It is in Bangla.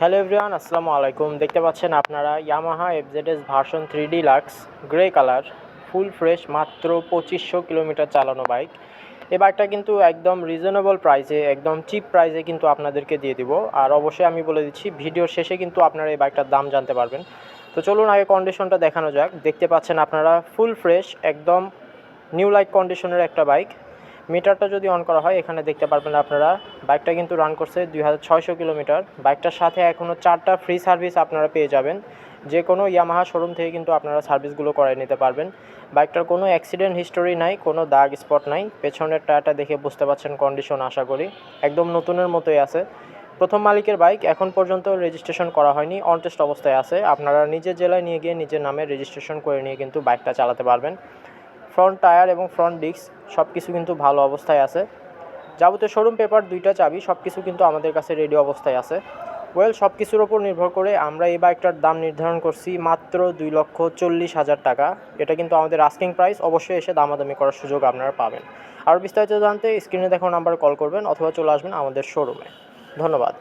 হ্যালো এভরিওয়ান, আসসালামু আলাইকুম। দেখতে পাচ্ছেন আপনারা Yamaha FZS version 3 deluxe grey colour, full fresh, মাত্র 2500 কিলোমিটার চালানো বাইক। এই বাইকটা কিন্তু একদম রিজনেবল প্রাইসে, একদম চিপ প্রাইসে কিন্তু আপনাদেরকে দিয়ে দিব। আর অবশ্যই আমি বলে দিচ্ছি, ভিডিওর শেষে কিন্তু আপনারা এই বাইকটার দাম জানতে পারবেন। তো চলুন আগে কন্ডিশনটা দেখানো যাক। দেখতে পাচ্ছেন আপনারা ফুল ফ্রেশ, একদম নিউ লাইক কন্ডিশনের একটা বাইক। মিটারটা যদি অন করা হয়, এখানে দেখতে পারবেন আপনারা বাইকটা কিন্তু রান করছে 2600 কিলোমিটার। বাইকটার সাথে এখনও 4টা ফ্রি সার্ভিস আপনারা পেয়ে যাবেন। যে কোনো ইয়ামাহা শোরুম থেকে কিন্তু আপনারা সার্ভিসগুলো করে নিতে পারবেন। বাইকটার কোনো অ্যাক্সিডেন্ট হিস্টোরি নাই, কোনো দাগ স্পট নাই। পেছনের টায়ারটা দেখে বুঝতে পারছেন কন্ডিশন, আশা করি একদম নতুনের মতোই আছে। প্রথম মালিকের বাইক, এখন পর্যন্ত রেজিস্ট্রেশন করা হয়নি, অন টেস্ট অবস্থায় আছে। আপনারা নিজের জেলায় নিয়ে গিয়ে নিজের নামে রেজিস্ট্রেশন করে নিয়ে কিন্তু বাইকটা চালাতে পারবেন। ফ্রন্ট টায়ার এবং ফ্রন্ট ডিস্ক সব কিছু কিন্তু ভালো অবস্থায় আছে। যাবতীয় শোরুম পেপার, 2টা চাবি, সব কিছু কিন্তু আমাদের কাছে রেডি অবস্থায় আছে। সব কিছুর ওপর নির্ভর করে আমরা এই বাইকটার দাম নির্ধারণ করছি মাত্র 2,40,000 টাকা। এটা কিন্তু আমাদের আস্কিং প্রাইস। অবশ্যই এসে দামাদামি করার সুযোগ আপনারা পাবেন। আর বিস্তারিত জানতে স্ক্রিনে দেখানো নাম্বারে কল করবেন অথবা চলে আসবেন আমাদের শোরুমে। ধন্যবাদ।